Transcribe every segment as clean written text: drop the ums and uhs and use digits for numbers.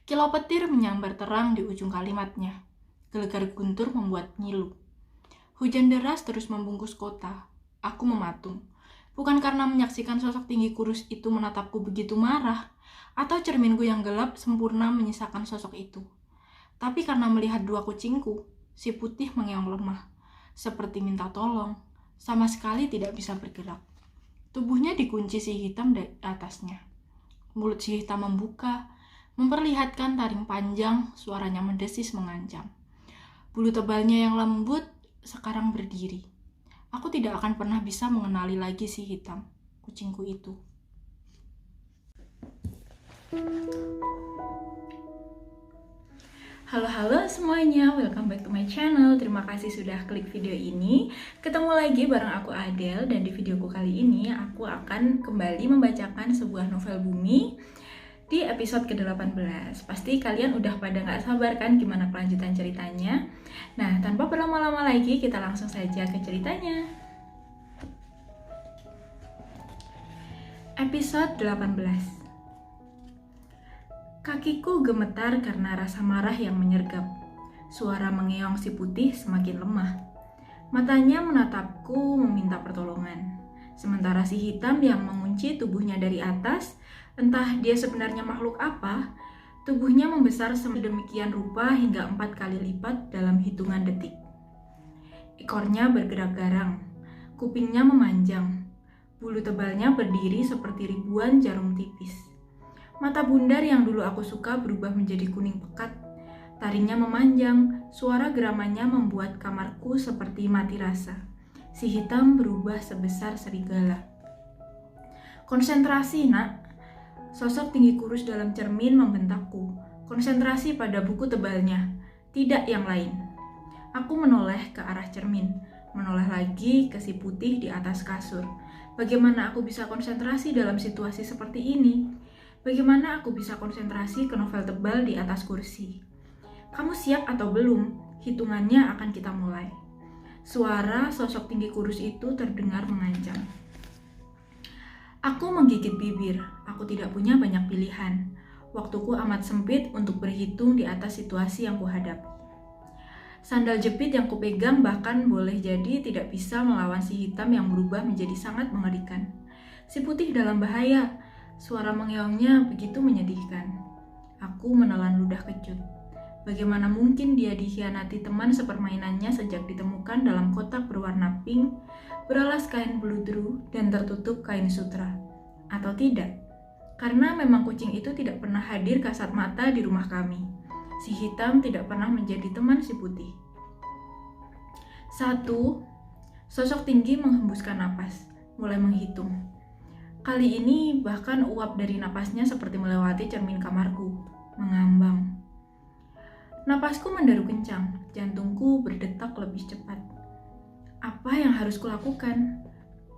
Kilau petir menyambar terang di ujung kalimatnya. Gelegar guntur membuat ngilu. Hujan deras terus membungkus kota. Aku mematung. Bukan karena menyaksikan sosok tinggi kurus itu menatapku begitu marah, atau cerminku yang gelap sempurna menyisakan sosok itu. Tapi karena melihat dua kucingku, si putih mengeong lemah, seperti minta tolong, sama sekali tidak bisa bergerak. Tubuhnya dikunci si hitam dari atasnya. Mulut si hitam membuka, memperlihatkan taring panjang, suaranya mendesis mengancam. Bulu tebalnya yang lembut sekarang berdiri. Aku tidak akan pernah bisa mengenali lagi si hitam, kucingku itu. Halo semuanya, welcome back to my channel. Terima kasih sudah klik video ini. Ketemu lagi bareng aku Adele, dan di videoku kali ini aku akan kembali membacakan sebuah novel bumi di episode ke-18. Pasti kalian udah pada gak sabar kan gimana kelanjutan ceritanya. Nah, tanpa berlama-lama lagi, kita langsung saja ke ceritanya. Episode 18. Kakiku gemetar karena rasa marah yang menyergap. Suara mengeong si putih semakin lemah. Matanya menatapku meminta pertolongan. Sementara si hitam yang mengunci tubuhnya dari atas, entah dia sebenarnya makhluk apa, tubuhnya membesar sedemikian rupa hingga 4 kali lipat dalam hitungan detik. Ekornya bergerak garang, kupingnya memanjang, bulu tebalnya berdiri seperti ribuan jarum tipis. Mata bundar yang dulu aku suka berubah menjadi kuning pekat. Taringnya memanjang, suara geramannya membuat kamarku seperti mati rasa. Si hitam berubah sebesar serigala. Konsentrasi, nak. Sosok tinggi kurus dalam cermin membentakku. Konsentrasi pada buku tebalnya, tidak yang lain. Aku menoleh ke arah cermin, menoleh lagi ke si putih di atas kasur. Bagaimana aku bisa konsentrasi dalam situasi seperti ini? Bagaimana aku bisa konsentrasi ke novel tebal di atas kursi? Kamu siap atau belum? Hitungannya akan kita mulai. Suara sosok tinggi kurus itu terdengar mengancam. Aku menggigit bibir. Aku tidak punya banyak pilihan. Waktuku amat sempit untuk berhitung di atas situasi yang kuhadapi. Sandal jepit yang kupegang bahkan boleh jadi tidak bisa melawan si hitam yang berubah menjadi sangat mengerikan. Si putih dalam bahaya. Suara mengeongnya begitu menyedihkan. Aku menelan ludah kecut. Bagaimana mungkin dia dikhianati teman sepermainannya sejak ditemukan dalam kotak berwarna pink, beralas kain bludru, dan tertutup kain sutra? Atau tidak? Karena memang kucing itu tidak pernah hadir kasat mata di rumah kami. Si hitam tidak pernah menjadi teman si putih. 1. Sosok tinggi menghembuskan napas, mulai menghitung. Kali ini bahkan uap dari napasnya seperti melewati cermin kamarku, mengambang. Napasku menderu kencang, jantungku berdetak lebih cepat. Apa yang harus kulakukan?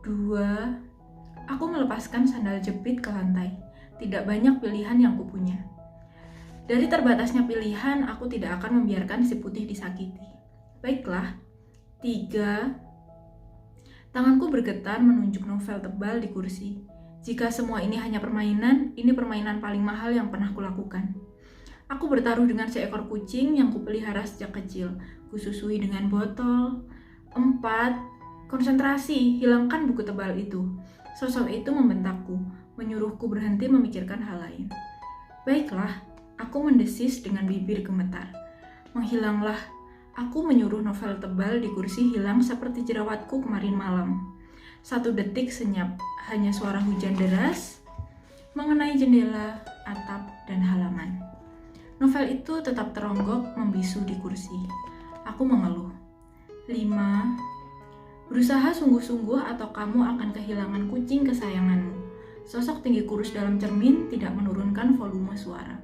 2. Aku melepaskan sandal jepit ke lantai. Tidak banyak pilihan yang kupunya. Dari terbatasnya pilihan, aku tidak akan membiarkan si putih disakiti. Baiklah. 3. Tanganku bergetar menunjuk novel tebal di kursi. Jika semua ini hanya permainan, ini permainan paling mahal yang pernah kulakukan. Aku bertaruh dengan seekor kucing yang kupelihara sejak kecil. Kususui dengan botol. 4. Konsentrasi, hilangkan buku tebal itu. Sosok itu membentakku, menyuruhku berhenti memikirkan hal lain. Baiklah, aku mendesis dengan bibir gemetar. Menghilanglah. Aku menyuruh novel tebal di kursi hilang seperti jerawatku kemarin malam. 1 detik senyap, hanya suara hujan deras mengenai jendela, atap, dan halaman. Novel itu tetap teronggok membisu di kursi. Aku mengeluh. 5. Berusaha sungguh-sungguh atau kamu akan kehilangan kucing kesayanganmu. Sosok tinggi kurus dalam cermin tidak menurunkan volume suara.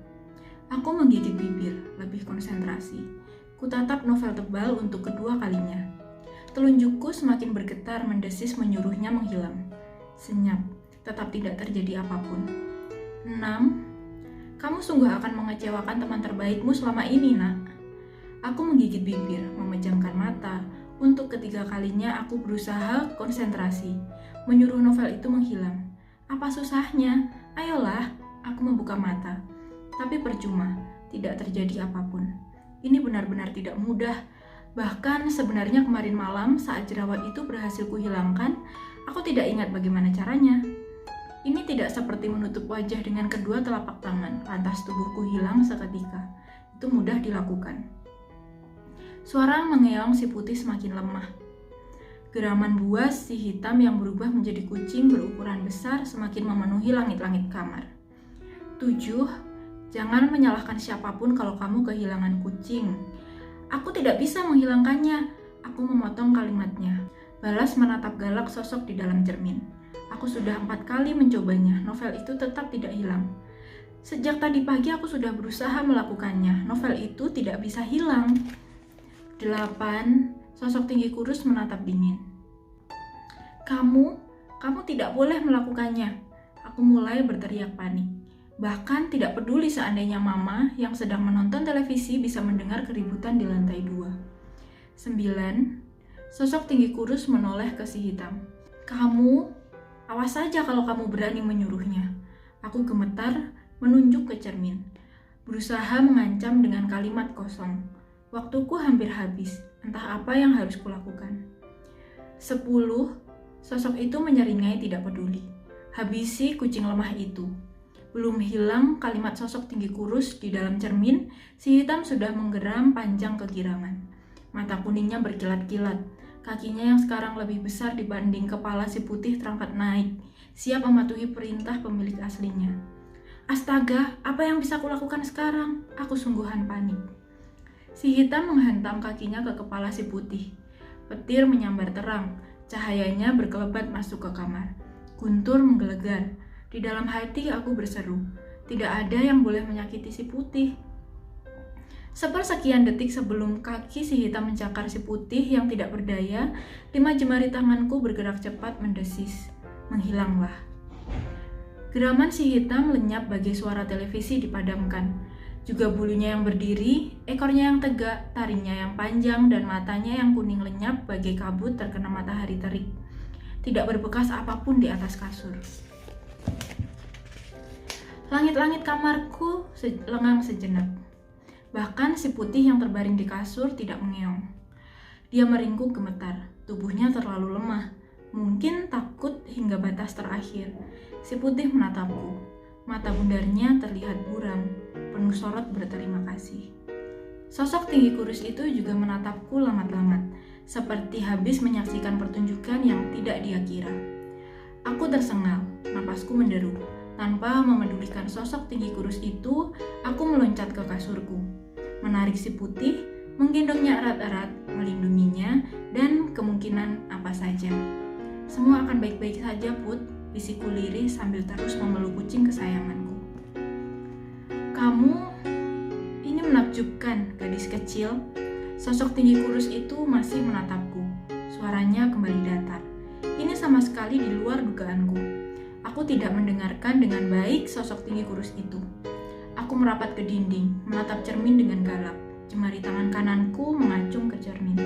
Aku menggigit bibir, lebih konsentrasi. Kutatap novel tebal untuk kedua kalinya. Telunjukku semakin bergetar mendesis menyuruhnya menghilang. Senyap, tetap tidak terjadi apapun. 6. Kamu sungguh akan mengecewakan teman terbaikmu selama ini, nak. Aku menggigit bibir, memejamkan mata. Untuk ketiga kalinya aku berusaha konsentrasi, menyuruh novel itu menghilang. Apa susahnya? Ayolah, aku membuka mata. Tapi percuma, tidak terjadi apapun. Ini benar-benar tidak mudah. Bahkan sebenarnya kemarin malam saat jerawat itu berhasil kuhilangkan, aku tidak ingat bagaimana caranya. Ini tidak seperti menutup wajah dengan kedua telapak tangan, lantas tubuhku hilang seketika. Itu mudah dilakukan. Suara mengeong si putih semakin lemah. Geraman buas si hitam yang berubah menjadi kucing berukuran besar semakin memenuhi langit-langit kamar. 7. Jangan menyalahkan siapapun kalau kamu kehilangan kucing. Aku tidak bisa menghilangkannya. Aku memotong kalimatnya. Balas menatap galak sosok di dalam cermin. Aku sudah 4 kali mencobanya. Novel itu tetap tidak hilang. Sejak tadi pagi aku sudah berusaha melakukannya. Novel itu tidak bisa hilang. 8. Sosok tinggi kurus menatap dingin. Kamu tidak boleh melakukannya. Aku mulai berteriak panik. Bahkan tidak peduli seandainya mama yang sedang menonton televisi bisa mendengar keributan di lantai 2. 9. Sosok tinggi kurus menoleh ke si hitam. Kamu, awas saja kalau kamu berani menyuruhnya. Aku gemetar menunjuk ke cermin. Berusaha mengancam dengan kalimat kosong. Waktuku hampir habis, entah apa yang harus kulakukan. 10. Sosok itu menyeringai tidak peduli. Habisi kucing lemah itu. Belum hilang kalimat sosok tinggi kurus di dalam cermin, si hitam sudah menggeram panjang kegirangan. Mata kuningnya berkilat-kilat, kakinya yang sekarang lebih besar dibanding kepala si putih terangkat naik, siap mematuhi perintah pemilik aslinya. Astaga, apa yang bisa kulakukan sekarang? Aku sungguhan panik. Si hitam menghantam kakinya ke kepala si putih. Petir menyambar terang, cahayanya berkelebat masuk ke kamar. Guntur menggelegar. Di dalam hati aku berseru, tidak ada yang boleh menyakiti si putih. Sepersekian detik sebelum kaki si hitam mencakar si putih yang tidak berdaya, 5 jemari tanganku bergerak cepat mendesis. Menghilanglah. Geraman si hitam lenyap bagai suara televisi dipadamkan. Juga bulunya yang berdiri, ekornya yang tegak, taringnya yang panjang, dan matanya yang kuning lenyap bagai kabut terkena matahari terik. Tidak berbekas apapun di atas kasur. Langit-langit kamarku lengang sejenak. Bahkan si putih yang terbaring di kasur tidak mengeong. Dia meringkuk gemetar, tubuhnya terlalu lemah, mungkin takut hingga batas terakhir. Si putih menatapku, mata bundarnya terlihat buram, penuh sorot berterima kasih. Sosok tinggi kurus itu juga menatapku lamat-lamat, seperti habis menyaksikan pertunjukan yang tidak dia kira. Aku tersengal, napasku menderu. Tanpa memedulikan sosok tinggi kurus itu, aku meloncat ke kasurku, menarik si putih, menggendongnya erat-erat, melindunginya, dan kemungkinan apa saja. Semua akan baik-baik saja, Put, bisikku lirih sambil terus memeluk kucing kesayanganku. Kamu, ini menakjubkan, gadis kecil. Sosok tinggi kurus itu masih menatapku. Suaranya kembali datar. Ini sama sekali di luar dugaanku. Aku tidak mendengarkan dengan baik sosok tinggi kurus itu. Aku merapat ke dinding, menatap cermin dengan galak. Jemari tangan kananku mengacung ke cermin.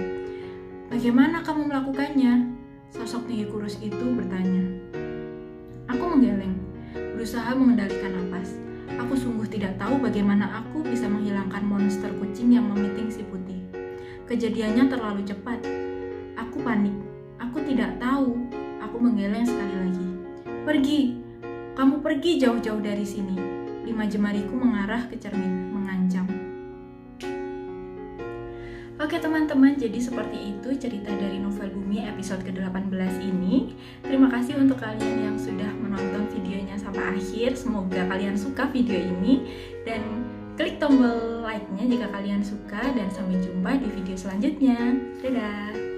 Bagaimana kamu melakukannya? Sosok tinggi kurus itu bertanya. Aku menggeleng, berusaha mengendalikan napas. Aku sungguh tidak tahu bagaimana aku bisa menghilangkan monster kucing yang memiting si putih. Kejadiannya terlalu cepat. Aku panik. Aku tidak tahu. Aku menggeleng sekali lagi. Pergi, kamu pergi jauh-jauh dari sini. 5 jemariku mengarah ke cermin, mengancam. Oke teman-teman, jadi seperti itu cerita dari Novel Bumi episode ke-18 ini. Terima kasih untuk kalian yang sudah menonton videonya sampai akhir. Semoga kalian suka video ini. Dan klik tombol like-nya jika kalian suka. Dan sampai jumpa di video selanjutnya. Dadah!